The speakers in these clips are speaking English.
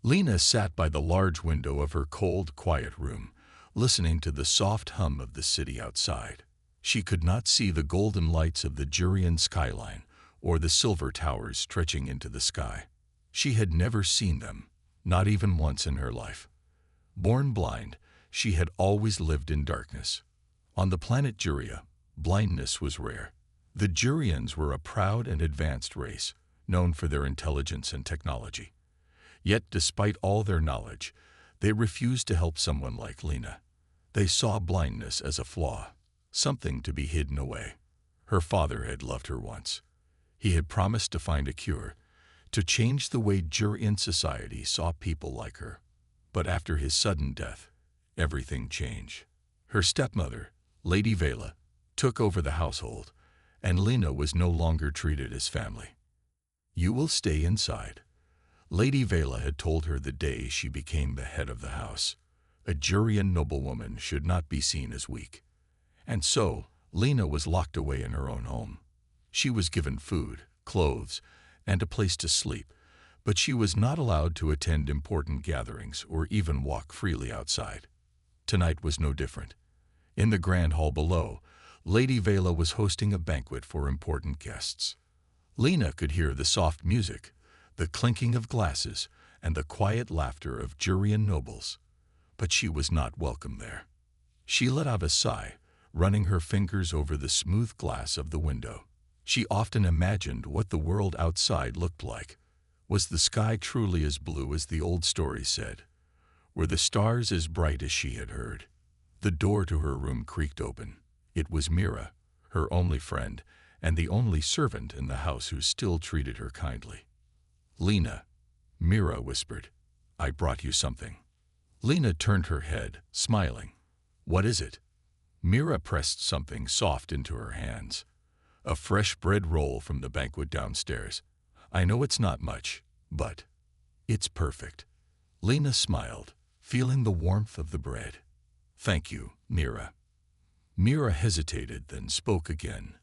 Lena sat by the large window of her cold, quiet room, listening to the soft hum of the city outside. She could not see the golden lights of the Jurian skyline or the silver towers stretching into the sky. She had never seen them, not even once in her life. Born blind, she had always lived in darkness. On the planet Juria, blindness was rare. The Jurians were a proud and advanced race, known for their intelligence and technology. Yet, despite all their knowledge, they refused to help someone like Lena. They saw blindness as a flaw, something to be hidden away. Her father had loved her once. He had promised to find a cure, to change the way Jurian society saw people like her. But after his sudden death, everything changed. Her stepmother, Lady Vela, took over the household, and Lena was no longer treated as family. "You will stay inside," Lady Vela had told her the day she became the head of the house. A Jurian noblewoman should not be seen as weak. And so, Lena was locked away in her own home. She was given food, clothes, and a place to sleep, but she was not allowed to attend important gatherings or even walk freely outside. Tonight was no different. In the grand hall below, Lady Vela was hosting a banquet for important guests. Lena could hear the soft music, the clinking of glasses, and the quiet laughter of Jurian nobles. But she was not welcome there. She let out a sigh, running her fingers over the smooth glass of the window. She often imagined what the world outside looked like. Was the sky truly as blue as the old stories said? Were the stars as bright as she had heard? The door to her room creaked open. It was Mira, her only friend, and the only servant in the house who still treated her kindly. "Lena," Mira whispered, "I brought you something." Lena turned her head, smiling. "What is it?" Mira pressed something soft into her hands. "A fresh bread roll from the banquet downstairs. I know it's not much, but it's perfect." Lena smiled, feeling the warmth of the bread. "Thank you, Mira." Mira hesitated, then spoke again.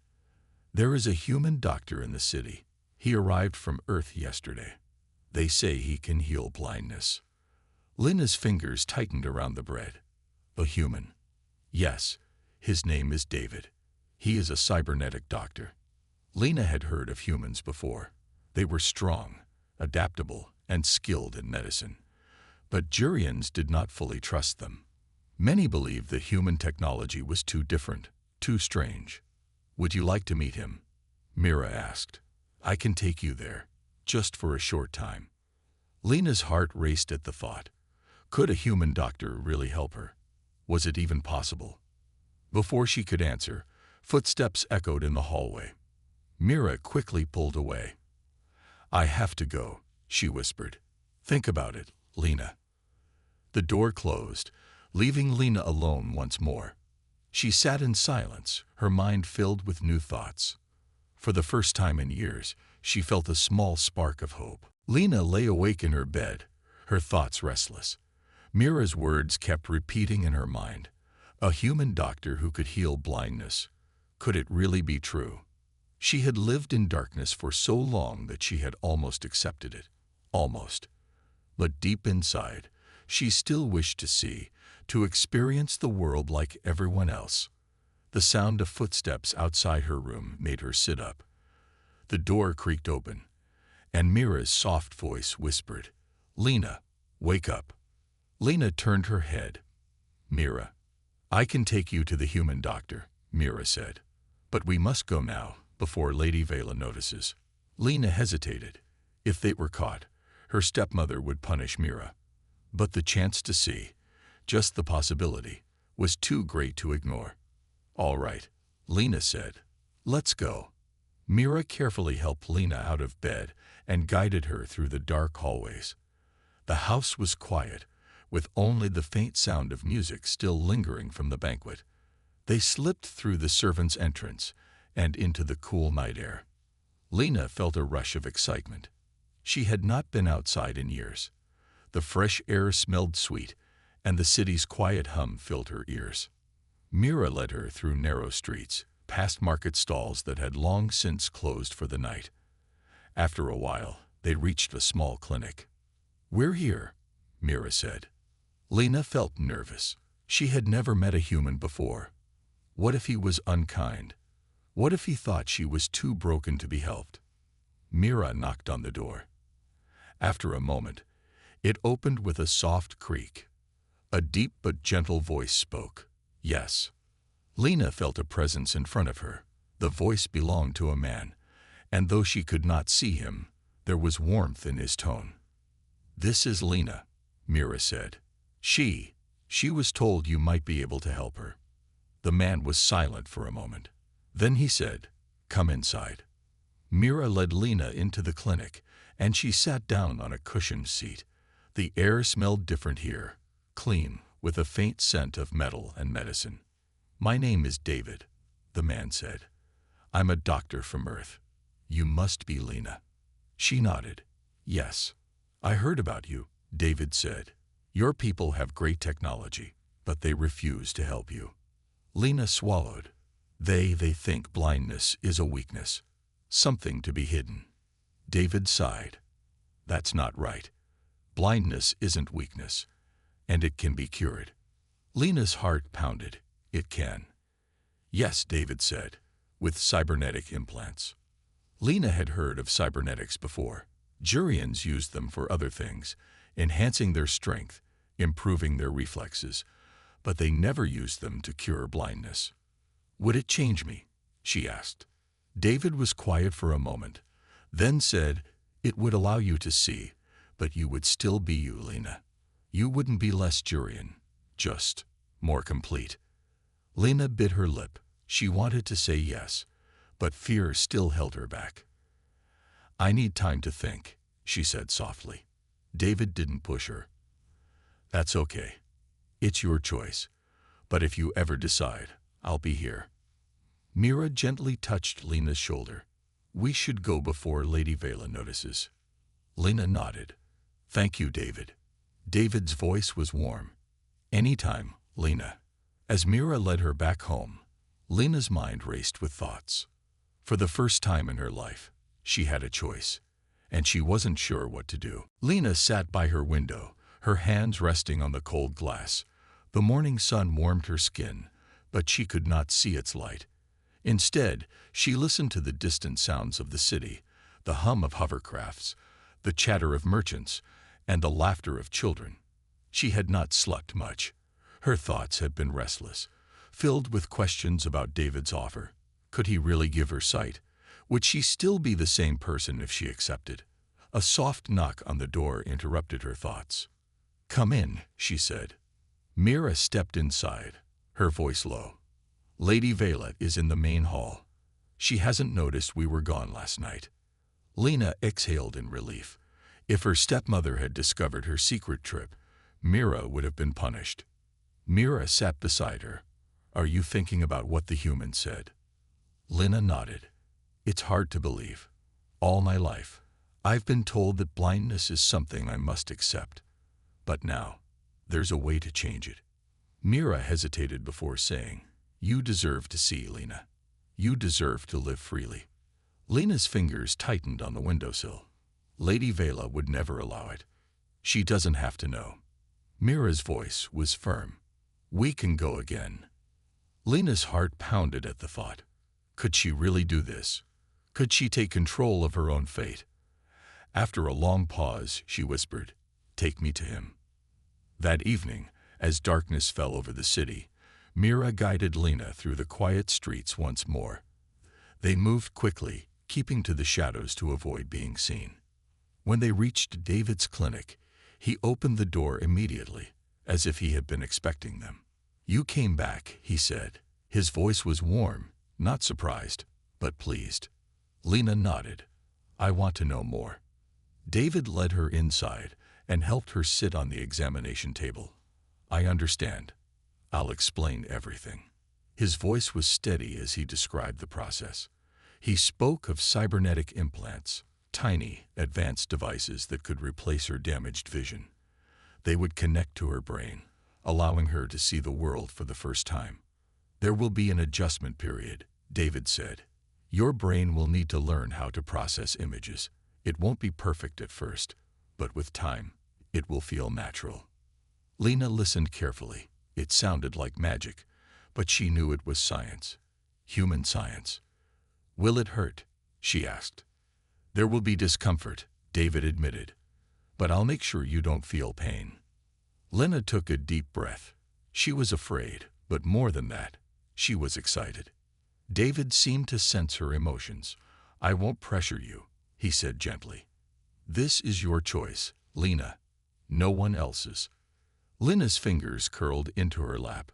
"There is a human doctor in the city. He arrived from Earth yesterday. They say he can heal blindness." Lena's fingers tightened around the bread. "A human?" "Yes. His name is David. He is a cybernetic doctor." Lena had heard of humans before. They were strong, adaptable, and skilled in medicine. But Jurians did not fully trust them. Many believed that human technology was too different, too strange. "Would you like to meet him?" Mira asked. "I can take you there, just for a short time." Lena's heart raced at the thought. Could a human doctor really help her? Was it even possible? Before she could answer, footsteps echoed in the hallway. Mira quickly pulled away. "I have to go," she whispered. "Think about it, Lena." The door closed, leaving Lena alone once more. She sat in silence, her mind filled with new thoughts. For the first time in years, she felt a small spark of hope. Lena lay awake in her bed, her thoughts restless. Mira's words kept repeating in her mind. A human doctor who could heal blindness. Could it really be true? She had lived in darkness for so long that she had almost accepted it. Almost. But deep inside, she still wished to see, to experience the world like everyone else. The sound of footsteps outside her room made her sit up. The door creaked open, and Mira's soft voice whispered, "Lena, wake up." Lena turned her head. "Mira, I can take you to the human doctor," Mira said. "But we must go now, before Lady Vela notices." Lena hesitated. If they were caught, her stepmother would punish Mira. But the chance to see, just the possibility, was too great to ignore. "All right," Lena said. "Let's go." Mira carefully helped Lena out of bed and guided her through the dark hallways. The house was quiet, with only the faint sound of music still lingering from the banquet. They slipped through the servants' entrance and into the cool night air. Lena felt a rush of excitement. She had not been outside in years. The fresh air smelled sweet, and the city's quiet hum filled her ears. Mira led her through narrow streets, past market stalls that had long since closed for the night. After a while, they reached a small clinic. "We're here," Mira said. Lena felt nervous. She had never met a human before. What if he was unkind? What if he thought she was too broken to be helped? Mira knocked on the door. After a moment, it opened with a soft creak. A deep but gentle voice spoke. "Yes." Lena felt a presence in front of her. The voice belonged to a man, and though she could not see him, there was warmth in his tone. "This is Lena," Mira said. She was told you might be able to help her." The man was silent for a moment. Then he said, "Come inside." Mira led Lena into the clinic, and she sat down on a cushioned seat. The air smelled different here, clean, with a faint scent of metal and medicine. "My name is David," the man said. "I'm a doctor from Earth. You must be Lena." She nodded. "Yes. I heard about you," David said. "Your people have great technology, but they refuse to help you." Lena swallowed. They think blindness is a weakness, something to be hidden. David sighed. "That's not right. Blindness isn't weakness, and it can be cured." Lena's heart pounded. "It can." "Yes," David said, "with cybernetic implants." Lena had heard of cybernetics before. Jurians used them for other things, enhancing their strength, improving their reflexes, but they never used them to cure blindness. "Would it change me?" she asked. David was quiet for a moment, then said, "It would allow you to see, but you would still be you, Lena. You wouldn't be less Jurian, just more complete." Lena bit her lip. She wanted to say yes, but fear still held her back. "I need time to think," she said softly. David didn't push her. "That's okay. It's your choice. But if you ever decide, I'll be here." Mira gently touched Lena's shoulder. "We should go before Lady Vela notices." Lena nodded. "Thank you, David." David's voice was warm. "Anytime, Lena." As Mira led her back home, Lena's mind raced with thoughts. For the first time in her life, she had a choice, and she wasn't sure what to do. Lena sat by her window, her hands resting on the cold glass. The morning sun warmed her skin, but she could not see its light. Instead, she listened to the distant sounds of the city, the hum of hovercrafts, the chatter of merchants, and the laughter of children. She had not slept much. Her thoughts had been restless, filled with questions about David's offer. Could he really give her sight? Would she still be the same person if she accepted? A soft knock on the door interrupted her thoughts. "Come in," she said. Mira stepped inside, her voice low. "Lady Vela is in the main hall. She hasn't noticed we were gone last night." Lena exhaled in relief. If her stepmother had discovered her secret trip, Mira would have been punished. Mira sat beside her. "Are you thinking about what the human said?" Lena nodded. "It's hard to believe. All my life, I've been told that blindness is something I must accept. But now, there's a way to change it." Mira hesitated before saying, "You deserve to see, Lena. You deserve to live freely." Lena's fingers tightened on the windowsill. Lady Vela would never allow it. "She doesn't have to know." Mira's voice was firm. "We can go again." Lena's heart pounded at the thought. Could she really do this? Could she take control of her own fate? After a long pause, she whispered, "Take me to him." That evening, as darkness fell over the city, Mira guided Lena through the quiet streets once more. They moved quickly, keeping to the shadows to avoid being seen. When they reached David's clinic, he opened the door immediately, as if he had been expecting them. "You came back," he said. His voice was warm, not surprised, but pleased. Lena nodded. "I want to know more." David led her inside and helped her sit on the examination table. "I understand. I'll explain everything." His voice was steady as he described the process. He spoke of cybernetic implants, tiny, advanced devices that could replace her damaged vision. They would connect to her brain, allowing her to see the world for the first time. "There will be an adjustment period," David said. "Your brain will need to learn how to process images. It won't be perfect at first, but with time, It will feel natural. Lena listened carefully. It sounded like magic, but she knew it was science. Human science. Will it hurt? She asked. There will be discomfort, David admitted. But I'll make sure you don't feel pain. Lena took a deep breath. She was afraid, but more than that, she was excited. David seemed to sense her emotions. I won't pressure you, he said gently. This is your choice, Lena. No one else's. Lena's fingers curled into her lap.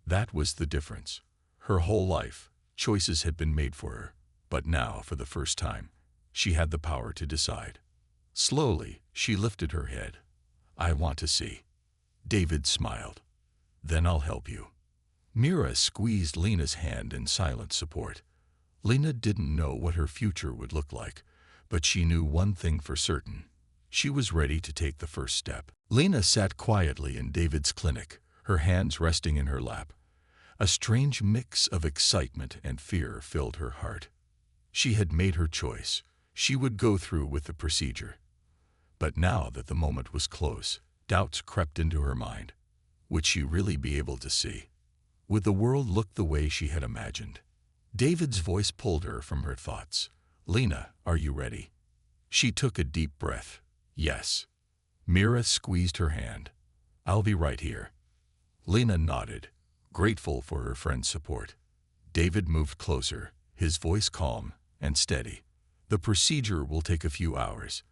That was the difference. Her whole life, choices had been made for her, but now, for the first time, she had the power to decide. Slowly, she lifted her head. I want to see. David smiled. Then I'll help you. Mira squeezed Lena's hand in silent support. Lena didn't know what her future would look like, but she knew one thing for certain. She was ready to take the first step. Lena sat quietly in David's clinic, her hands resting in her lap. A strange mix of excitement and fear filled her heart. She had made her choice. She would go through with the procedure. But now that the moment was close, doubts crept into her mind. Would she really be able to see? Would the world look the way she had imagined? David's voice pulled her from her thoughts. Lena, are you ready? She took a deep breath. Yes. Mira squeezed her hand. I'll be right here. Lena nodded, grateful for her friend's support. David moved closer, his voice calm and steady. The procedure will take a few hours.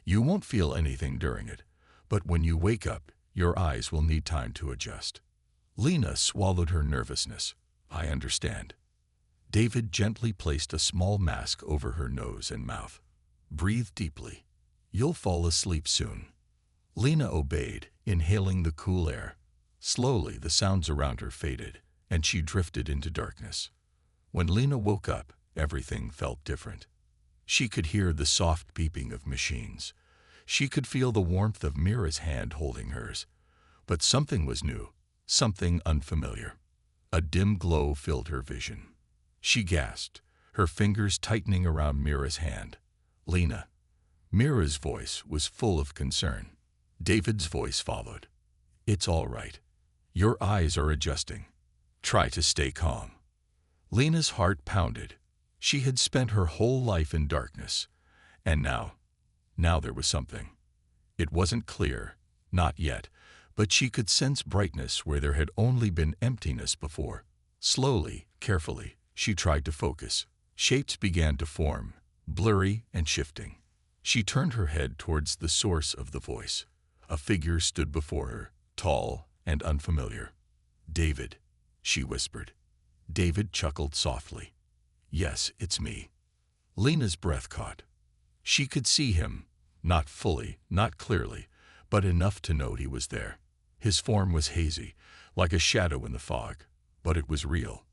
You won't feel anything during it, but when you wake up, your eyes will need time to adjust. Lena swallowed her nervousness. I understand. David gently placed a small mask over her nose and mouth. Breathe deeply. You'll fall asleep soon. Lena obeyed, inhaling the cool air. Slowly, the sounds around her faded, and she drifted into darkness. When Lena woke up, everything felt different. She could hear the soft beeping of machines. She could feel the warmth of Mira's hand holding hers. But something was new, something unfamiliar. A dim glow filled her vision. She gasped, her fingers tightening around Mira's hand. Lena. Mira's voice was full of concern. David's voice followed. It's all right. Your eyes are adjusting. Try to stay calm. Lena's heart pounded. She had spent her whole life in darkness. And now there was something. It wasn't clear, not yet, but she could sense brightness where there had only been emptiness before. Slowly, carefully, she tried to focus. Shapes began to form, blurry and shifting. She turned her head towards the source of the voice. A figure stood before her, tall and unfamiliar. David, she whispered. David chuckled softly. Yes, it's me. Lena's breath caught. She could see him, not fully, not clearly, but enough to know he was there. His form was hazy, like a shadow in the fog, but it was real.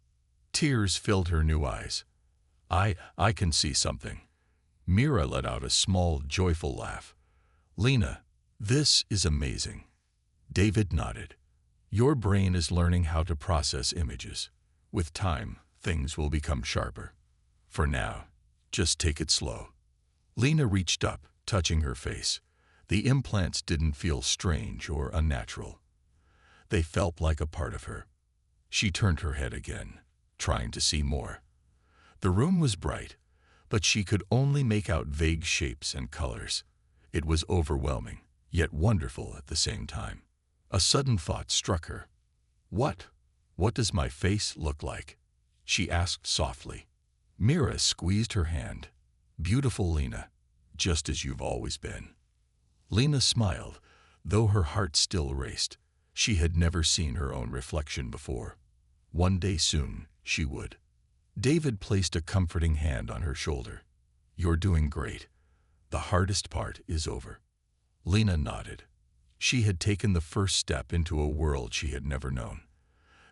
Tears filled her new eyes. I can see something. Mira let out a small, joyful laugh. Lena, this is amazing. David nodded. Your brain is learning how to process images. With time, things will become sharper. For now, just take it slow. Lena reached up, touching her face. The implants didn't feel strange or unnatural. They felt like a part of her. She turned her head again, trying to see more. The room was bright, but she could only make out vague shapes and colors. It was overwhelming, yet wonderful at the same time. A sudden thought struck her. What does my face look like? She asked softly. Mira squeezed her hand. Beautiful Lena, just as you've always been. Lena smiled, though her heart still raced. She had never seen her own reflection before. One day soon, she would. David placed a comforting hand on her shoulder. You're doing great. The hardest part is over. Lena nodded. She had taken the first step into a world she had never known.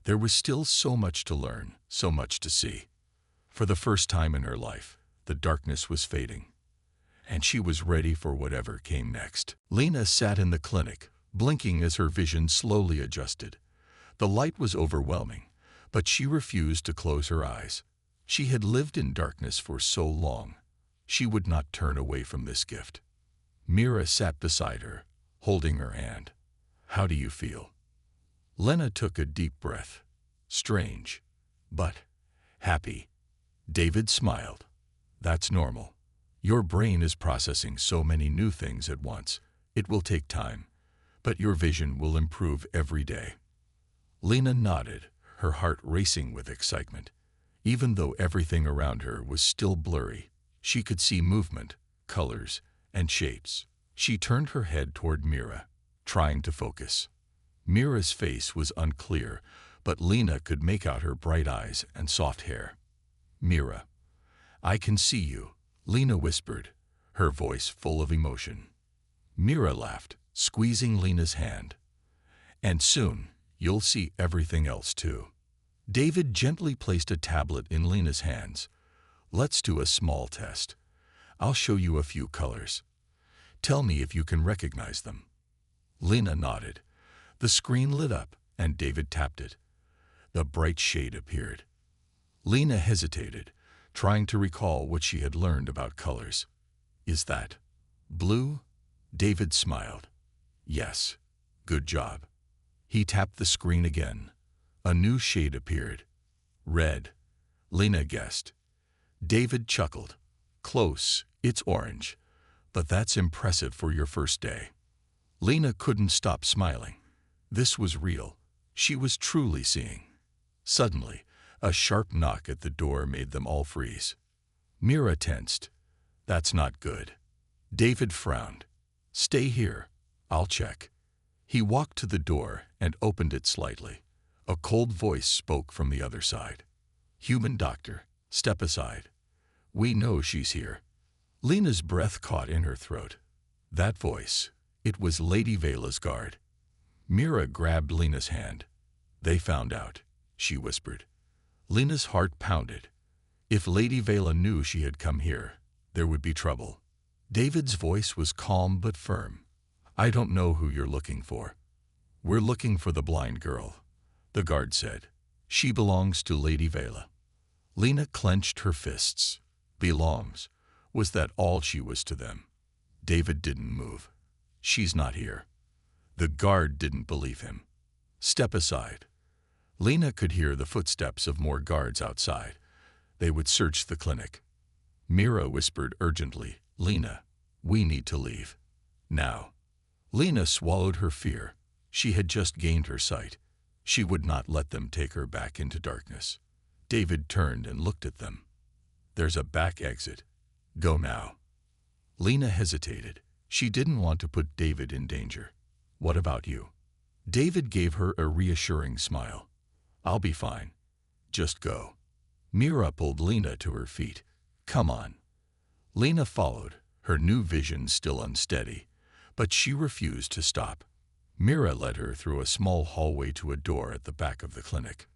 There was still so much to learn, so much to see. For the first time in her life, the darkness was fading, and she was ready for whatever came next. Lena sat in the clinic, blinking as her vision slowly adjusted. The light was overwhelming, but she refused to close her eyes. She had lived in darkness for so long. She would not turn away from this gift. Mira sat beside her, holding her hand. "How do you feel?" Lena took a deep breath. "Strange, but happy." David smiled. "That's normal. Your brain is processing so many new things at once. It will take time, but your vision will improve every day." Lena nodded, her heart racing with excitement. Even though everything around her was still blurry, she could see movement, colors, and shapes. She turned her head toward Mira, trying to focus. Mira's face was unclear, but Lena could make out her bright eyes and soft hair. "Mira, I can see you," Lena whispered, her voice full of emotion. Mira laughed, squeezing Lena's hand. "And soon, you'll see everything else too." David gently placed a tablet in Lena's hands. "Let's do a small test. I'll show you a few colors. Tell me if you can recognize them." Lena nodded. The screen lit up, and David tapped it. The bright shade appeared. Lena hesitated, trying to recall what she had learned about colors. "Is that blue?" David smiled. "Yes. Good job." He tapped the screen again. A new shade appeared. "Red," Lena guessed. David chuckled. "Close, it's orange. But that's impressive for your first day." Lena couldn't stop smiling. This was real. She was truly seeing. Suddenly, a sharp knock at the door made them all freeze. Mira tensed. "That's not good." David frowned. "Stay here. I'll check." He walked to the door and opened it slightly. A cold voice spoke from the other side. "Human doctor, step aside. We know she's here." Lena's breath caught in her throat. That voice, it was Lady Vela's guard. Mira grabbed Lena's hand. "They found out," she whispered. Lena's heart pounded. If Lady Vela knew she had come here, there would be trouble. David's voice was calm but firm. "I don't know who you're looking for." "We're looking for the blind girl," the guard said. "She belongs to Lady Vela." Lena clenched her fists. Belongs. Was that all she was to them? David didn't move. "She's not here." The guard didn't believe him. "Step aside." Lena could hear the footsteps of more guards outside. They would search the clinic. Mira whispered urgently, "Lena, we need to leave. Now." Lena swallowed her fear. She had just gained her sight. She would not let them take her back into darkness. David turned and looked at them. "There's a back exit. Go now." Lena hesitated. She didn't want to put David in danger. "What about you?" David gave her a reassuring smile. "I'll be fine. Just go." Mira pulled Lena to her feet. "Come on." Lena followed, her new vision still unsteady, but she refused to stop. Mira led her through a small hallway to a door at the back of the clinic.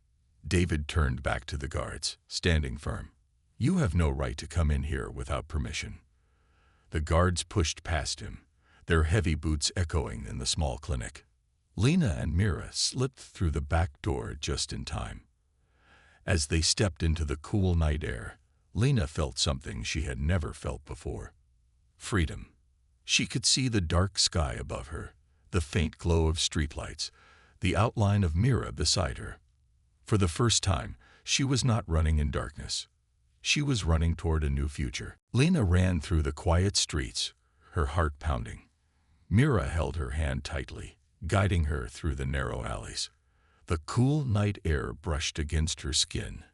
David turned back to the guards, standing firm. "You have no right to come in here without permission." The guards pushed past him, their heavy boots echoing in the small clinic. Lena and Mira slipped through the back door just in time. As they stepped into the cool night air, Lena felt something she had never felt before. Freedom. She could see the dark sky above her, the faint glow of streetlights, the outline of Mira beside her. For the first time, she was not running in darkness. She was running toward a new future. Lena ran through the quiet streets, her heart pounding. Mira held her hand tightly, guiding her through the narrow alleys. The cool night air brushed against her skin,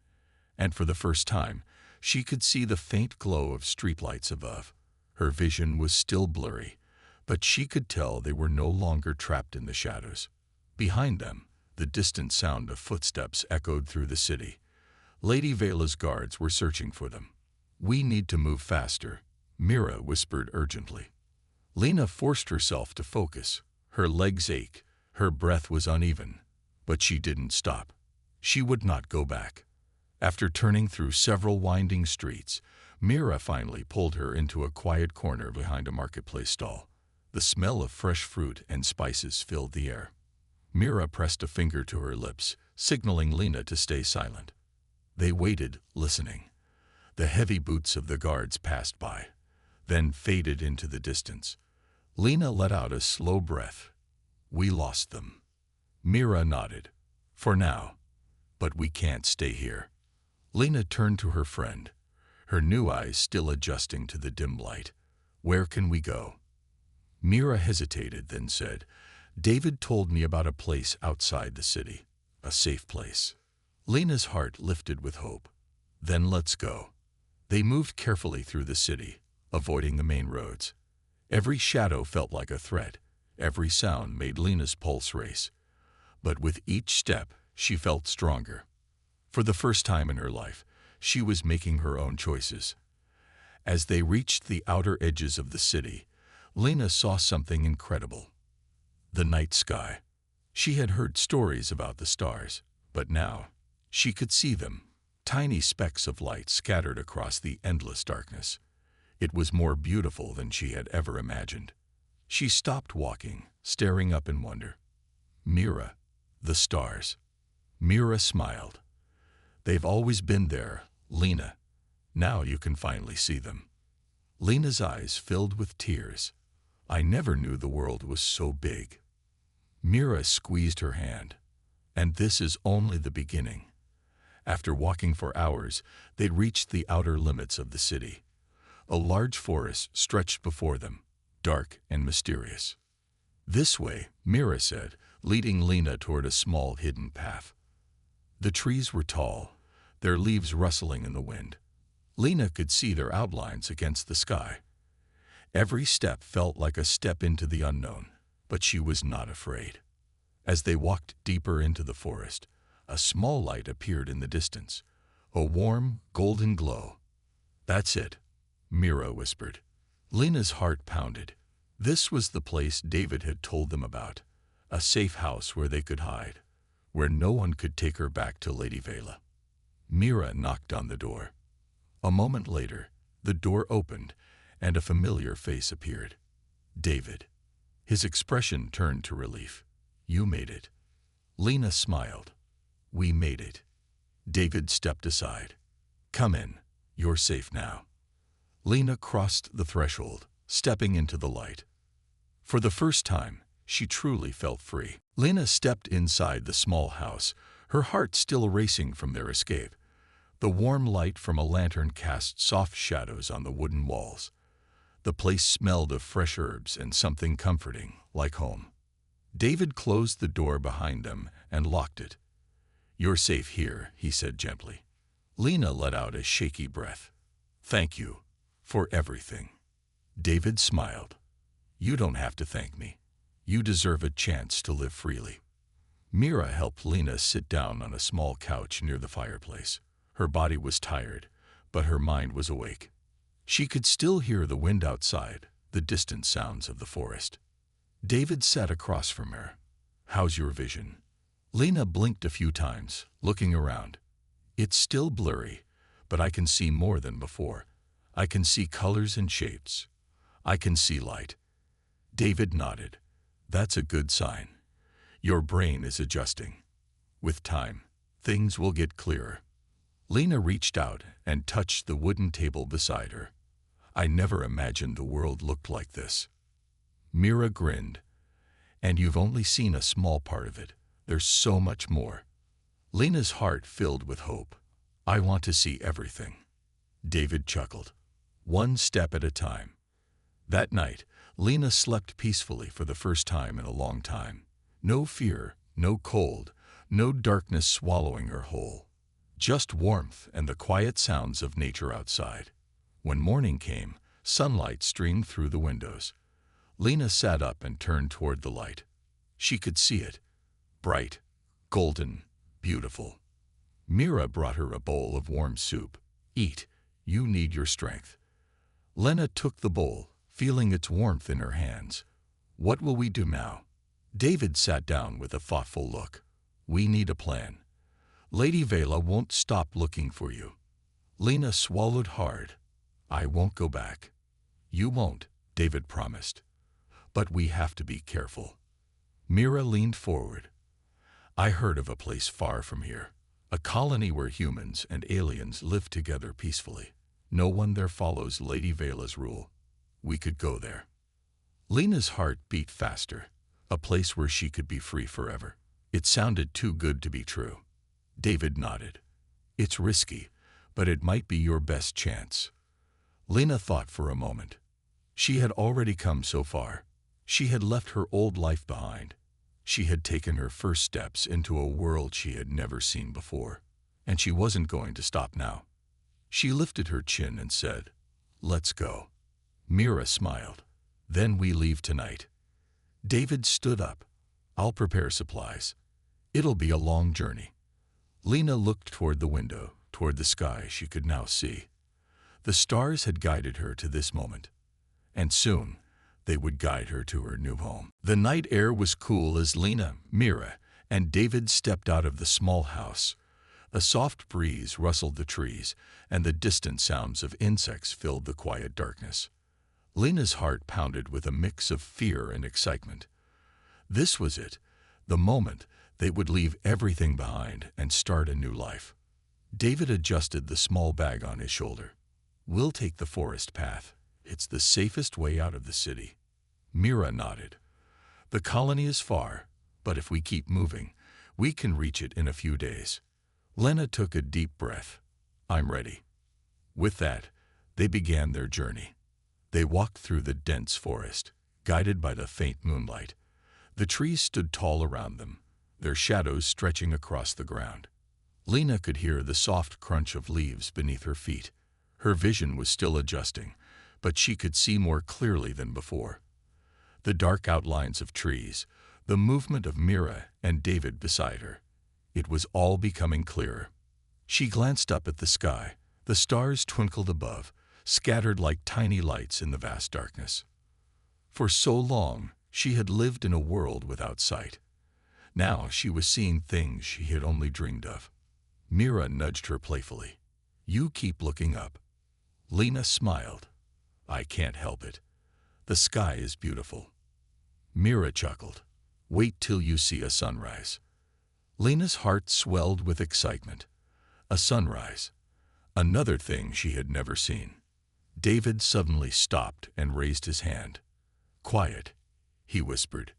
and for the first time, she could see the faint glow of streetlights above. Her vision was still blurry, but she could tell they were no longer trapped in the shadows. Behind them, the distant sound of footsteps echoed through the city. Lady Vela's guards were searching for them. "We need to move faster," Mira whispered urgently. Lena forced herself to focus. Her legs ached, her breath was uneven, but she didn't stop. She would not go back. After turning through several winding streets, Mira finally pulled her into a quiet corner behind a marketplace stall. The smell of fresh fruit and spices filled the air. Mira pressed a finger to her lips, signaling Lena to stay silent. They waited, listening. The heavy boots of the guards passed by, then faded into the distance. Lena let out a slow breath. We lost them. Mira nodded. For now. But we can't stay here. Lena turned to her friend, her new eyes still adjusting to the dim light. Where can we go? Mira hesitated, then said, David told me about a place outside the city. A safe place. Lena's heart lifted with hope. Then let's go. They moved carefully through the city, avoiding the main roads. Every shadow felt like a threat. Every sound made Lena's pulse race. But with each step, she felt stronger. For the first time in her life, she was making her own choices. As they reached the outer edges of the city, Lena saw something incredible. The night sky. She had heard stories about the stars, but now she could see them, tiny specks of light scattered across the endless darkness. It was more beautiful than she had ever imagined. She stopped walking, staring up in wonder. Mira, the stars. Mira smiled. They've always been there, Lena. Now you can finally see them. Lena's eyes filled with tears. I never knew the world was so big. Mira squeezed her hand. And this is only the beginning. After walking for hours, they'd reached the outer limits of the city. A large forest stretched before them, dark and mysterious. This way, Mira said, leading Lena toward a small hidden path. The trees were tall, their leaves rustling in the wind. Lena could see their outlines against the sky. Every step felt like a step into the unknown, but she was not afraid. As they walked deeper into the forest, a small light appeared in the distance, a warm, golden glow. That's it, Mira whispered. Lena's heart pounded. This was the place David had told them about, a safe house where they could hide, where no one could take her back to Lady Vela. Mira knocked on the door. A moment later, the door opened, and a familiar face appeared. David. His expression turned to relief. You made it. Lena smiled. We made it. David stepped aside. Come in. You're safe now. Lena crossed the threshold, stepping into the light. For the first time, she truly felt free. Lena stepped inside the small house, her heart still racing from their escape. The warm light from a lantern cast soft shadows on the wooden walls. The place smelled of fresh herbs and something comforting, like home. David closed the door behind them and locked it. You're safe here, he said gently. Lena let out a shaky breath. Thank you for everything. David smiled. You don't have to thank me. You deserve a chance to live freely. Mira helped Lena sit down on a small couch near the fireplace. Her body was tired, but her mind was awake. She could still hear the wind outside, the distant sounds of the forest. David sat across from her. How's your vision? Lena blinked a few times, looking around. It's still blurry, but I can see more than before. I can see colors and shapes. I can see light. David nodded. That's a good sign. Your brain is adjusting. With time, things will get clearer. Lena reached out and touched the wooden table beside her. I never imagined the world looked like this. Mira grinned. And you've only seen a small part of it. There's so much more. Lena's heart filled with hope. I want to see everything. David chuckled. One step at a time. That night, Lena slept peacefully for the first time in a long time. No fear, no cold, no darkness swallowing her whole. Just warmth and the quiet sounds of nature outside. When morning came, sunlight streamed through the windows. Lena sat up and turned toward the light. She could see it. Bright, golden, beautiful. Mira brought her a bowl of warm soup. Eat, you need your strength. Lena took the bowl, feeling its warmth in her hands. What will we do now? David sat down with a thoughtful look. We need a plan. Lady Vela won't stop looking for you. Lena swallowed hard. I won't go back. You won't, David promised. But we have to be careful. Mira leaned forward. I heard of a place far from here. A colony where humans and aliens live together peacefully. No one there follows Lady Vela's rule. We could go there. Lena's heart beat faster, a place where she could be free forever. It sounded too good to be true. David nodded. It's risky, but it might be your best chance. Lena thought for a moment. She had already come so far. She had left her old life behind. She had taken her first steps into a world she had never seen before, and she wasn't going to stop now. She lifted her chin and said, "Let's go." Mira smiled. "Then we leave tonight." David stood up. "I'll prepare supplies. It'll be a long journey." Lena looked toward the window, toward the sky she could now see. The stars had guided her to this moment, and soon they would guide her to her new home. The night air was cool as Lena, Mira, and David stepped out of the small house. A soft breeze rustled the trees, and the distant sounds of insects filled the quiet darkness. Lena's heart pounded with a mix of fear and excitement. This was it, the moment they would leave everything behind and start a new life. David adjusted the small bag on his shoulder. "We'll take the forest path. It's the safest way out of the city." Mira nodded. "The colony is far, but if we keep moving, we can reach it in a few days." Lena took a deep breath. "I'm ready." With that, they began their journey. They walked through the dense forest, guided by the faint moonlight. The trees stood tall around them, their shadows stretching across the ground. Lena could hear the soft crunch of leaves beneath her feet. Her vision was still adjusting, but she could see more clearly than before. The dark outlines of trees, the movement of Mira and David beside her. It was all becoming clearer. She glanced up at the sky. The stars twinkled above, scattered like tiny lights in the vast darkness. For so long, she had lived in a world without sight. Now she was seeing things she had only dreamed of. Mira nudged her playfully. "You keep looking up." Lena smiled. "I can't help it. The sky is beautiful." Mira chuckled. "Wait till you see a sunrise." Lena's heart swelled with excitement. A sunrise. Another thing she had never seen. David suddenly stopped and raised his hand. "Quiet," he whispered.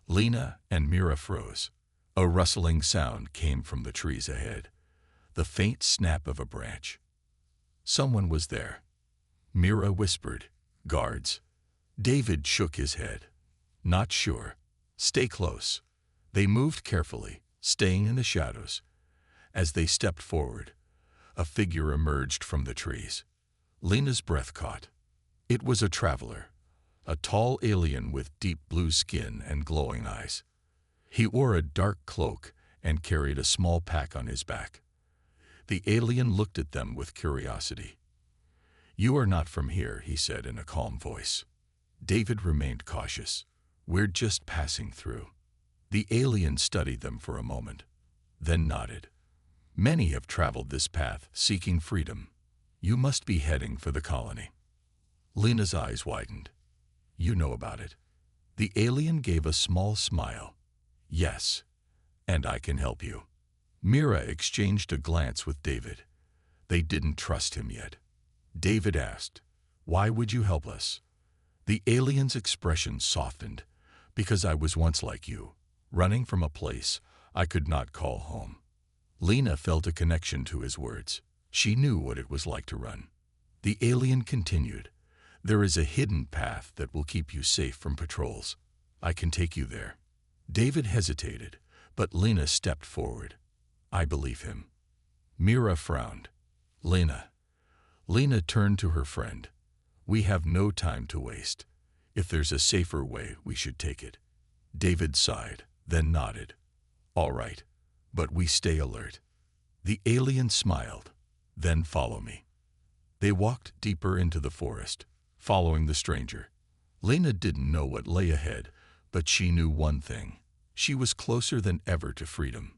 Lena and Mira froze. A rustling sound came from the trees ahead. The faint snap of a branch. Someone was there. Mira whispered, "Guards." David shook his head. "Not sure. Stay close." They moved carefully, staying in the shadows. As they stepped forward, a figure emerged from the trees. Lena's breath caught. It was a traveler, a tall alien with deep blue skin and glowing eyes. He wore a dark cloak and carried a small pack on his back. The alien looked at them with curiosity. "You are not from here," he said in a calm voice. David remained cautious. "We're just passing through." The alien studied them for a moment, then nodded. "Many have traveled this path, seeking freedom. You must be heading for the colony." Lena's eyes widened. "You know about it." The alien gave a small smile. "Yes, and I can help you." Mira exchanged a glance with David. They didn't trust him yet. David asked, "Why would you help us?" The alien's expression softened. "Because I was once like you, running from a place I could not call home." Lena felt a connection to his words. She knew what it was like to run. The alien continued, "There is a hidden path that will keep you safe from patrols. I can take you there." David hesitated, but Lena stepped forward. "I believe him." Mira frowned. "Lena." Lena turned to her friend. "We have no time to waste. If there's a safer way, we should take it." David sighed, then nodded. "All right, but we stay alert." The alien smiled. "Then follow me." They walked deeper into the forest, following the stranger. Lena didn't know what lay ahead, but she knew one thing. She was closer than ever to freedom.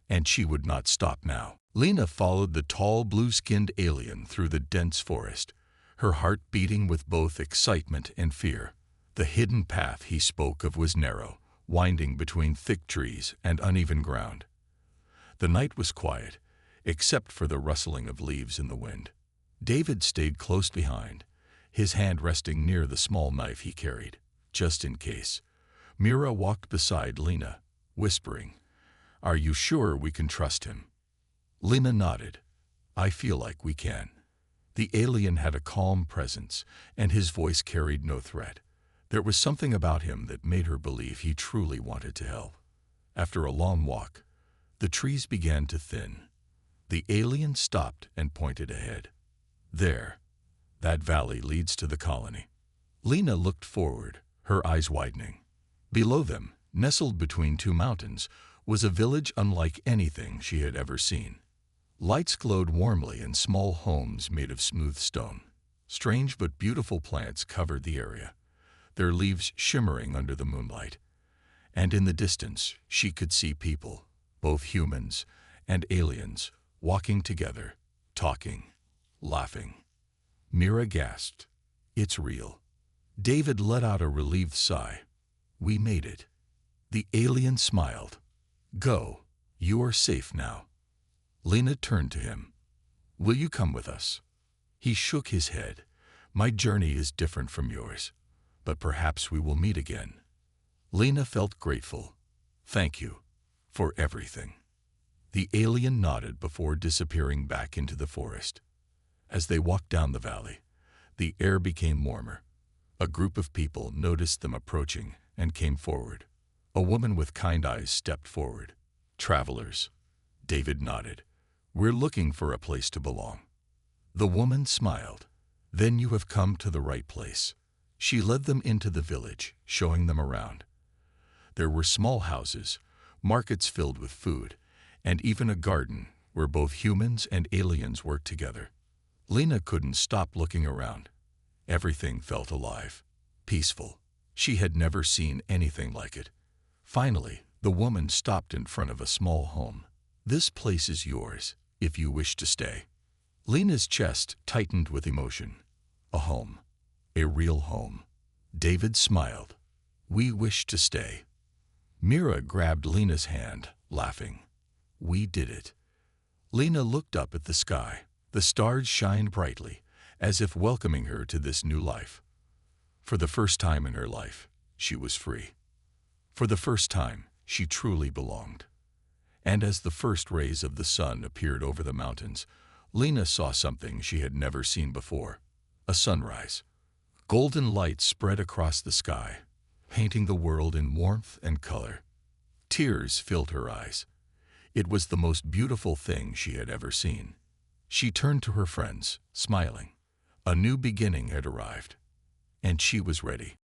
And she would not stop now. Lena followed the tall, blue-skinned alien through the dense forest, her heart beating with both excitement and fear. The hidden path he spoke of was narrow, winding between thick trees and uneven ground. The night was quiet, except for the rustling of leaves in the wind. David stayed close behind, his hand resting near the small knife he carried. just in case. Mira walked beside Lena, whispering, "Are you sure we can trust him?" Lena nodded. "I feel like we can." The alien had a calm presence, and his voice carried no threat. There was something about him that made her believe he truly wanted to help. After a long walk, the trees began to thin. The alien stopped and pointed ahead. "There. That valley leads to the colony." Lena looked forward, her eyes widening. Below them, nestled between two mountains, was a village unlike anything she had ever seen. Lights glowed warmly in small homes made of smooth stone. Strange but beautiful plants covered the area, their leaves shimmering under the moonlight. And in the distance, she could see people, both humans and aliens, walking together, talking, laughing. Mira gasped. "It's real." David let out a relieved sigh. "We made it." The alien smiled. "Go. You are safe now." Lena turned to him. "Will you come with us?" He shook his head. "My journey is different from yours, but perhaps we will meet again." Lena felt grateful. "Thank you for everything." The alien nodded before disappearing back into the forest. As they walked down the valley, the air became warmer. A group of people noticed them approaching and came forward. A woman with kind eyes stepped forward. "Travelers." David nodded. "We're looking for a place to belong." The woman smiled. "Then you have come to the right place." She led them into the village, showing them around. There were small houses, markets filled with food, and even a garden where both humans and aliens worked together. Lena couldn't stop looking around. Everything felt alive, peaceful. She had never seen anything like it. Finally, the woman stopped in front of a small home. "This place is yours, if you wish to stay." Lena's chest tightened with emotion. A home. A real home. David smiled. "We wish to stay." Mira grabbed Lena's hand, laughing. "We did it." Lena looked up at the sky. The stars shined brightly, as if welcoming her to this new life. For the first time in her life, she was free. For the first time, she truly belonged. And as the first rays of the sun appeared over the mountains, Lena saw something she had never seen before. A sunrise. Golden light spread across the sky, painting the world in warmth and color. Tears filled her eyes. It was the most beautiful thing she had ever seen. She turned to her friends, smiling. A new beginning had arrived, and she was ready.